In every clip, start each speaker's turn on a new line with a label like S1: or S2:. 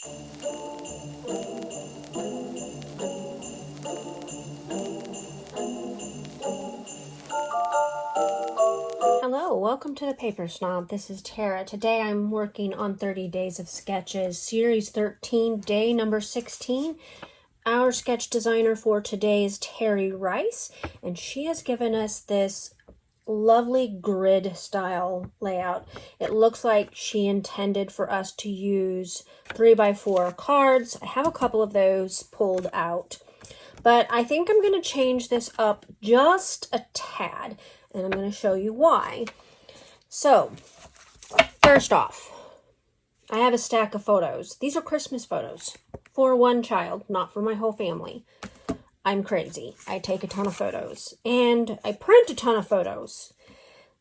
S1: Hello, welcome to the Paper Snob. This is Tara. Today I'm working on 30 Days of Sketches, Series 13, day number 16. Our sketch designer for today is Terry Rice, and she has given us this lovely grid style layout. It looks like she intended for us to use 3x4 cards. I have a couple of those pulled out, but I think I'm going to change this up just a tad, and I'm going to show you why. So, first off, I have a stack of photos. These are Christmas photos for one child, not for my whole family. I'm crazy. I take a ton of photos, and I print a ton of photos.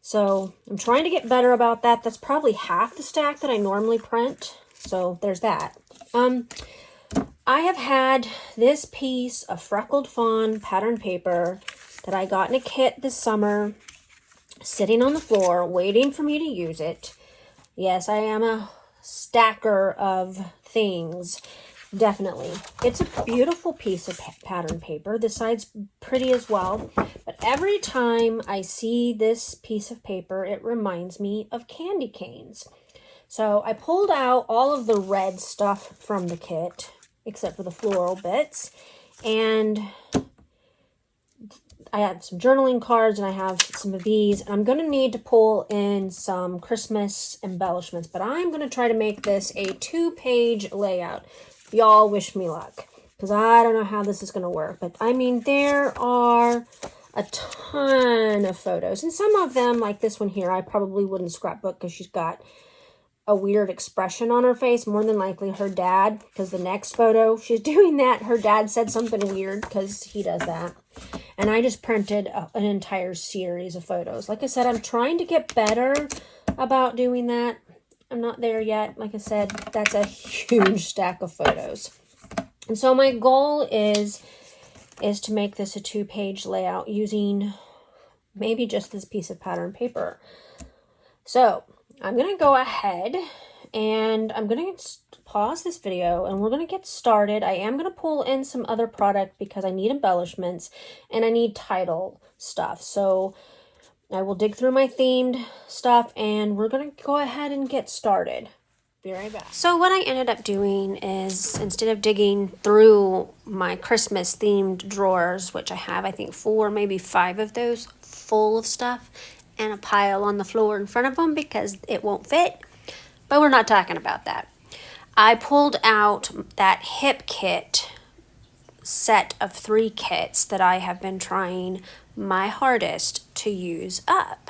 S1: So, I'm trying to get better about that. That's probably half the stack that I normally print. So, there's that. I have had this piece of freckled fawn pattern paper that I got in a kit this summer, sitting on the floor, waiting for me to use it. Yes, I am a stacker of things, definitely. It's a beautiful piece of pattern paper. The side's pretty as well, but every time I see this piece of paper, it reminds me of candy canes. So I pulled out all of the red stuff from the kit, except for the floral bits, and I had some journaling cards, and I have some of these. I'm going to need to pull in some Christmas embellishments, but I'm going to try to make this a 2-page layout. Y'all wish me luck, because I don't know how this is going to work. But, I mean, there are a ton of photos, and some of them, like this one here, I probably wouldn't scrapbook because she's got a weird expression on her face. More than likely her dad, because the next photo she's doing that, her dad said something weird because he does that. And I just printed an entire series of photos. Like I said, I'm trying to get better about doing that. I'm not there yet. Like I said, that's a huge stack of photos. And so my goal is to make this a 2-page layout using maybe just this piece of pattern paper. So I'm going to go ahead and I'm going to pause this video and we're going to get started. I am going to pull in some other product because I need embellishments and I need title stuff. So I will dig through my themed stuff and we're going to go ahead and get started. Be right back. So what I ended up doing is, instead of digging through my Christmas themed drawers, which I have, I think 4, maybe 5 of those full of stuff, and a pile on the floor in front of them because it won't fit, but we're not talking about that. I pulled out that hip kit set of 3 kits that I have been trying my hardest to use up.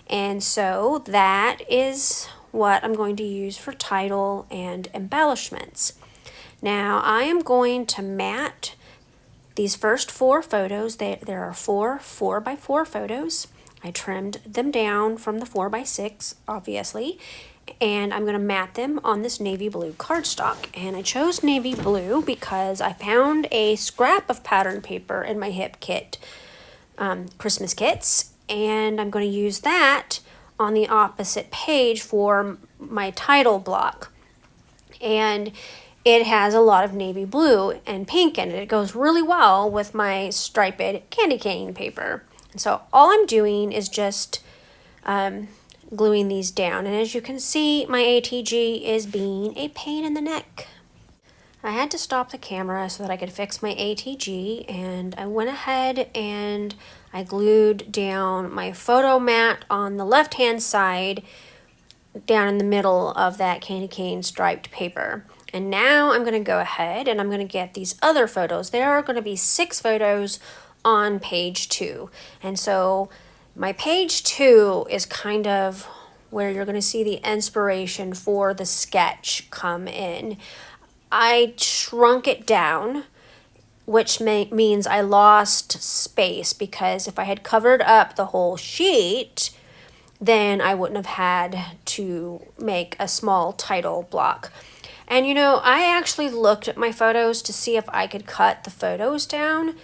S1: And so that is what I'm going to use for title and embellishments. Now I am going to mat these first 4 photos. There are 4 4x4 photos. I trimmed them down from the 4x6, obviously, and I'm going to mat them on this navy blue cardstock. And I chose navy blue because I found a scrap of pattern paper in my hip kit, Christmas kits, and I'm going to use that on the opposite page for my title block. And it has a lot of navy blue and pink in it. It goes really well with my striped candy cane paper. And so all I'm doing is just gluing these down. And as you can see, my ATG is being a pain in the neck. I had to stop the camera so that I could fix my ATG, and I went ahead and I glued down my photo mat on the left-hand side down in the middle of that candy cane striped paper. And now I'm going to go ahead and I'm going to get these other photos. There are going to be 6 photos on page 2. And so my page 2 is kind of where you're going to see the inspiration for the sketch come in. I shrunk it down, which means I lost space, because if I had covered up the whole sheet, then I wouldn't have had to make a small title block. And you know, I actually looked at my photos to see if I could cut the photos down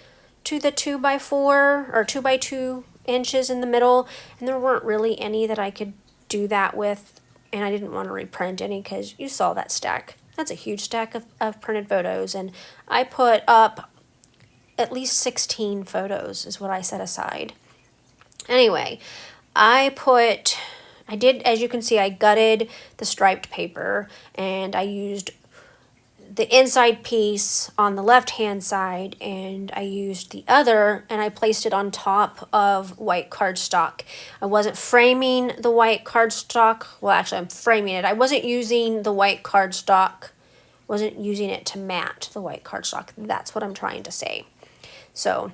S1: to the 2x4 or 2x2 inches in the middle, and there weren't really any that I could do that with, and I didn't want to reprint any because you saw that stack That's a huge stack of printed photos, and I put up at least 16 photos is what I set aside. Anyway, I did, as you can see, I gutted the striped paper, and I used the inside piece on the left hand side, and I used the other and I placed it on top of white cardstock. I wasn't framing the white cardstock. Well, actually, I'm framing it. I wasn't using the white cardstock, wasn't using it to mat the white cardstock. That's what I'm trying to say. So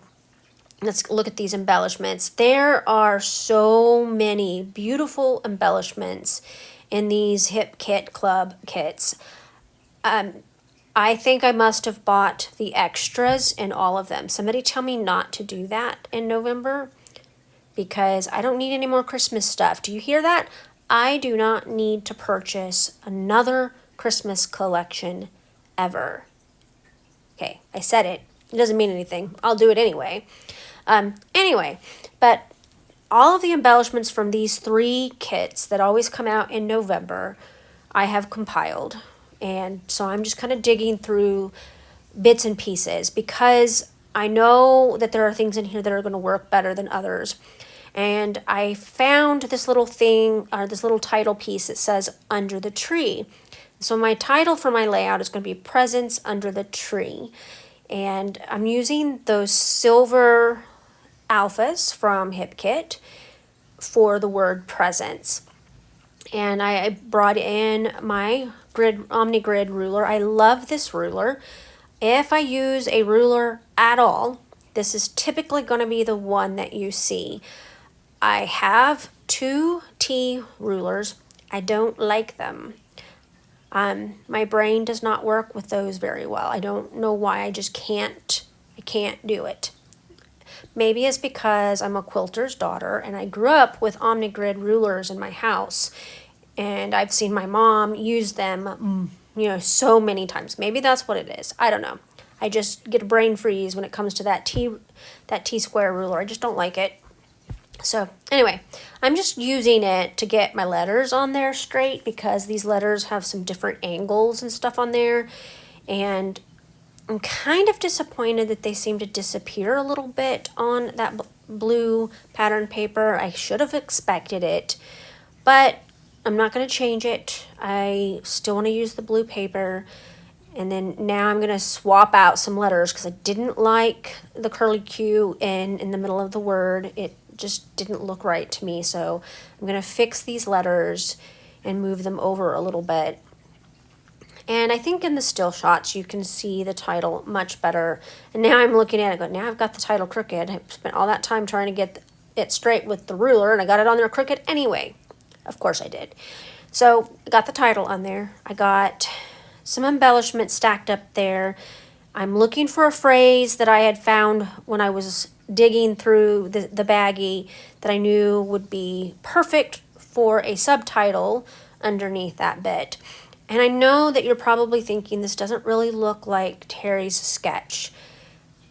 S1: let's look at these embellishments. There are so many beautiful embellishments in these Hip Kit Club kits. I think I must have bought the extras in all of them. Somebody tell me not to do that in November, because I don't need any more Christmas stuff. Do you hear that? I do not need to purchase another Christmas collection ever. Okay, I said it. It doesn't mean anything. I'll do it anyway. Anyway, but all of the embellishments from these 3 kits that always come out in November, I have compiled. And so I'm just kind of digging through bits and pieces, because I know that there are things in here that are going to work better than others. And I found this little thing, or this little title piece that says Under the Tree. So my title for my layout is going to be Presents Under the Tree. And I'm using those silver alphas from Hip Kit for the word presents. And I brought in my OmniGrid ruler. I love this ruler. If I use a ruler at all, this is typically going to be the one that you see. I have 2 T rulers. I don't like them. My brain does not work with those very well. I don't know why. I just can't. I can't do it. Maybe it's because I'm a quilter's daughter and I grew up with OmniGrid rulers in my house, and I've seen my mom use them, so many times. Maybe that's what it is. I don't know. I just get a brain freeze when it comes to that T-square ruler. I just don't like it. So anyway, I'm just using it to get my letters on there straight, because these letters have some different angles and stuff on there, and I'm kind of disappointed that they seem to disappear a little bit on that blue pattern paper. I should have expected it, but I'm not going to change it. I still want to use the blue paper. And then now I'm going to swap out some letters, because I didn't like the curly Q in the middle of the word. It just didn't look right to me. So I'm going to fix these letters and move them over a little bit. And I think in the still shots you can see the title much better. And now I'm looking at it going, now I've got the title crooked. I spent all that time trying to get it straight with the ruler, and I got it on there crooked anyway. Of course I did. So I got the title on there. I got some embellishments stacked up there. I'm looking for a phrase that I had found when I was digging through the baggie that I knew would be perfect for a subtitle underneath that bit. And I know that you're probably thinking this doesn't really look like Terry's sketch.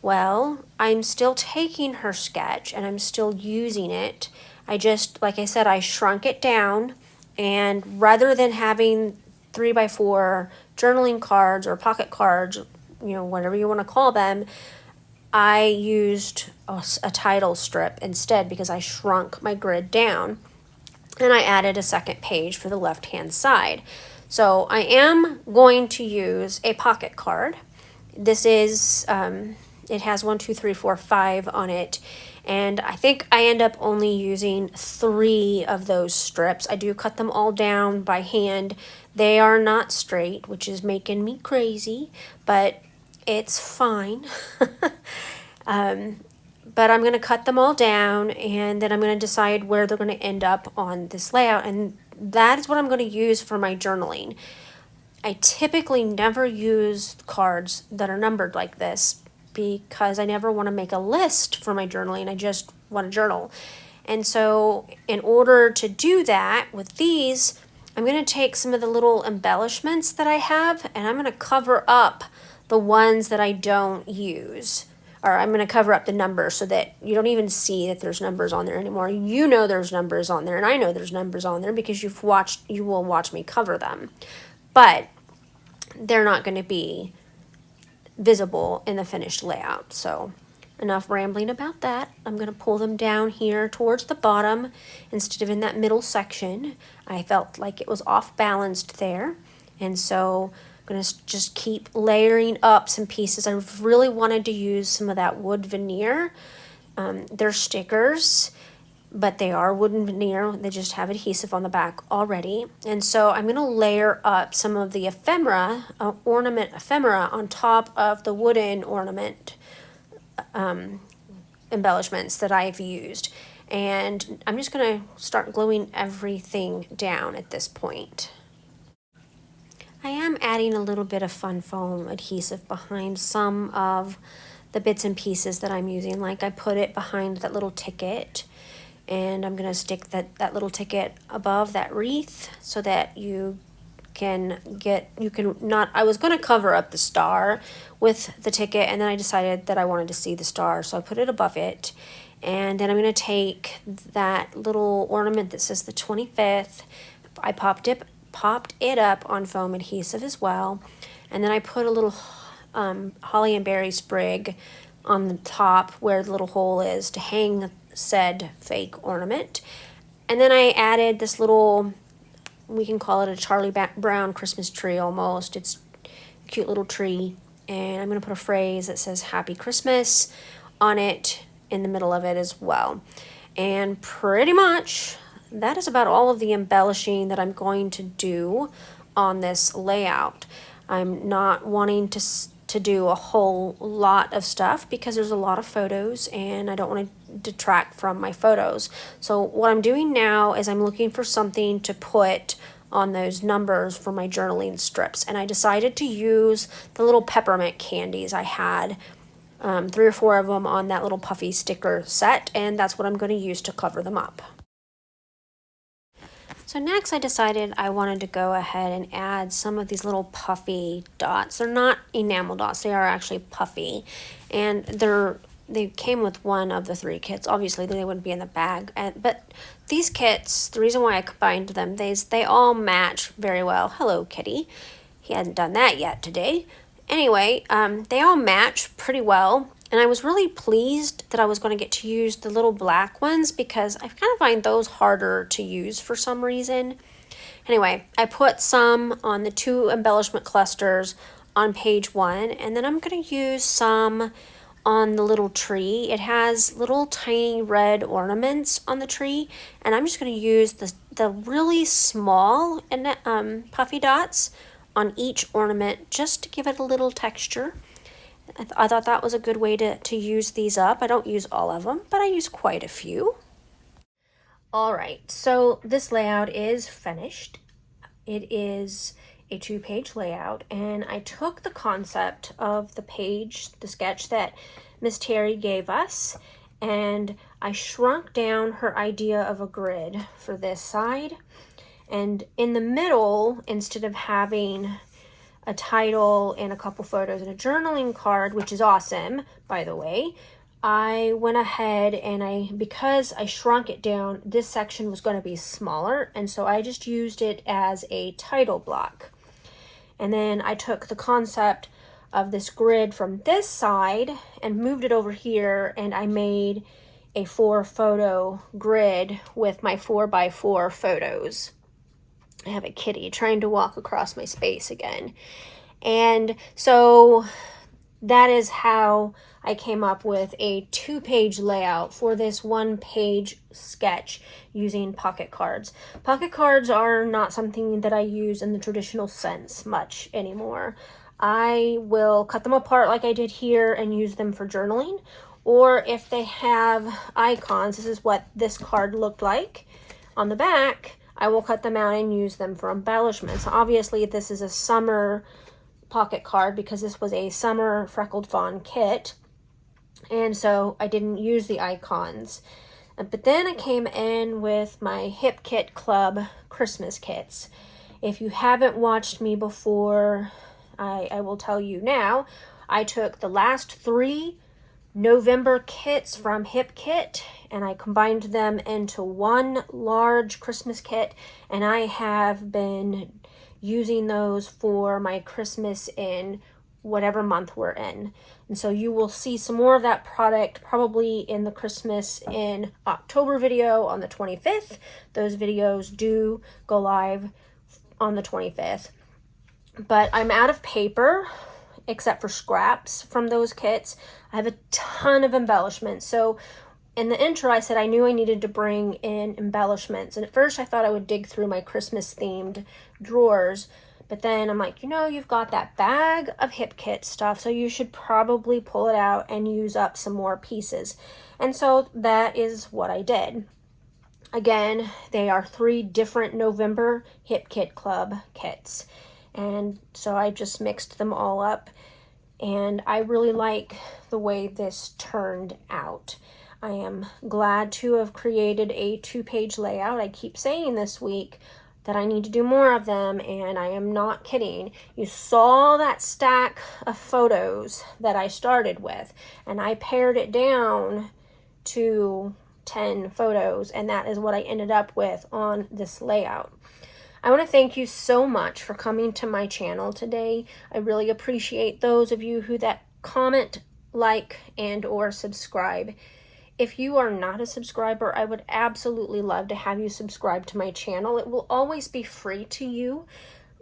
S1: Well, I'm still taking her sketch and I'm still using it. I just, like I said, I shrunk it down, and rather than having 3x4 journaling cards or pocket cards, whatever you want to call them, I used a title strip instead, because I shrunk my grid down, and I added a second page for the left-hand side. So I am going to use a pocket card. This is, it has 1, 2, 3, 4, 5 on it. And I think I end up only using 3 of those strips. I do cut them all down by hand. They are not straight, which is making me crazy, but it's fine. But I'm going to cut them all down, and then I'm going to decide where they're going to end up on this layout. And that is what I'm going to use for my journaling. I typically never use cards that are numbered like this, because I never want to make a list for my journaling. I just want to journal. And so in order to do that with these, I'm going to take some of the little embellishments that I have, and I'm going to cover up the ones that I don't use. Or I'm going to cover up the numbers so that you don't even see that there's numbers on there anymore. You know there's numbers on there, and I know there's numbers on there because you will watch me cover them. But they're not going to be visible in the finished layout. So enough rambling about that. I'm going to pull them down here towards the bottom instead of in that middle section. I felt like it was off balanced there. And so I'm going to just keep layering up some pieces. I really wanted to use some of that wood veneer. They're stickers, but they are wooden veneer. They just have adhesive on the back already. And so I'm going to layer up some of the ephemera, ornament ephemera on top of the wooden ornament embellishments that I've used. And I'm just going to start gluing everything down at this point. I am adding a little bit of fun foam adhesive behind some of the bits and pieces that I'm using. Like I put it behind that little ticket, and I'm going to stick that little ticket above that wreath so that I was going to cover up the star with the ticket, and then I decided that I wanted to see the star, so I put it above it. And then I'm going to take that little ornament that says the 25th. I popped it up on foam adhesive as well, and then I put a little holly and berry sprig on the top where the little hole is to hang said fake ornament. And then I added this little, we can call it a Charlie Brown Christmas tree almost. It's a cute little tree, and I'm going to put a phrase that says Happy Christmas on it in the middle of it as well. And pretty much that is about all of the embellishing that I'm going to do on this layout. I'm not wanting to do a whole lot of stuff because there's a lot of photos and I don't want to detract from my photos. So what I'm doing now is I'm looking for something to put on those numbers for my journaling strips, and I decided to use the little peppermint candies I had, 3 or 4 of them on that little puffy sticker set, and that's what I'm going to use to cover them up. So next I decided I wanted to go ahead and add some of these little puffy dots. They're not enamel dots, they are actually puffy, and they came with one of the 3 kits. Obviously they wouldn't be in the bag, but these kits, the reason why I combined them, they all match very well. Hello kitty, he hadn't done that yet today. Anyway, they all match pretty well. And I was really pleased that I was going to get to use the little black ones because I kind of find those harder to use for some reason. Anyway, I put some on the 2 embellishment clusters on page 1, and then I'm going to use some on the little tree. It has little tiny red ornaments on the tree, and I'm just going to use the really small and puffy dots on each ornament just to give it a little texture. I thought that was a good way to use these up. I don't use all of them, but I use quite a few. All right, so this layout is finished. It is a 2-page layout, and I took the concept of the sketch that Miss Terry gave us, and I shrunk down her idea of a grid for this side. And in the middle, instead of having a title and a couple photos and a journaling card, which is awesome, by the way, I went ahead and because I shrunk it down, this section was going to be smaller, and so I just used it as a title block. And then I took the concept of this grid from this side and moved it over here, and I made a 4-photo grid with my 4x4 photos. I have a kitty trying to walk across my space again. And so that is how I came up with a 2-page layout for this 1-page sketch using pocket cards. Pocket cards are not something that I use in the traditional sense much anymore. I will cut them apart like I did here and use them for journaling. Or if they have icons, this is what this card looked like on the back, I will cut them out and use them for embellishments. Obviously, this is a summer pocket card because this was a summer Freckled Fawn kit, and so I didn't use the icons. But then I came in with my Hip Kit Club Christmas kits. If you haven't watched me before, I will tell you now. I took the last 3 November kits from Hip Kit and I combined them into one large Christmas kit, and I have been using those for my Christmas in whatever month we're in. And so you will see some more of that product probably in the Christmas in October video on the 25th. Those videos do go live on the 25th. But I'm out of paper, except for scraps from those kits. I have a ton of embellishments. So in the intro, I said I knew I needed to bring in embellishments. And at first I thought I would dig through my Christmas themed drawers. But then I'm like, you've got that bag of Hip Kit stuff, so you should probably pull it out and use up some more pieces. And so that is what I did. Again, they are 3 different November Hip Kit Club kits. And so I just mixed them all up. And I really like the way this turned out. I am glad to have created a 2-page layout. I keep saying this week that I need to do more of them, and I am not kidding. You saw that stack of photos that I started with, and I pared it down to 10 photos, and that is what I ended up with on this layout. I want to thank you so much for coming to my channel today. I really appreciate those of you who that comment, like, and or subscribe. If you are not a subscriber, I would absolutely love to have you subscribe to my channel. It will always be free to you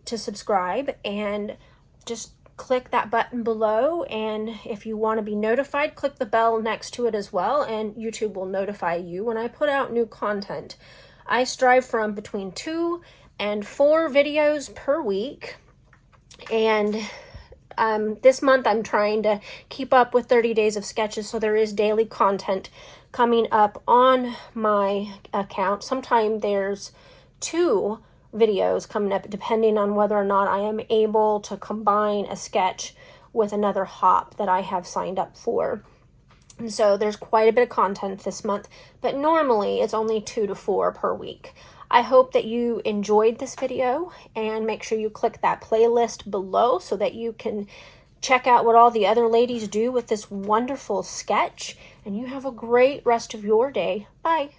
S1: to subscribe, and just click that button below. And if you want to be notified, click the bell next to it as well, and YouTube will notify you when I put out new content. I strive from between 2 and 4 videos per week, and this month I'm trying to keep up with 30 days of sketches, so there is daily content coming up on my account. Sometimes there's 2 videos coming up depending on whether or not I am able to combine a sketch with another hop that I have signed up for. And so there's quite a bit of content this month, but normally it's only 2 to 4 per week. I hope that you enjoyed this video, and make sure you click that playlist below so that you can check out what all the other ladies do with this wonderful sketch. And you have a great rest of your day. Bye.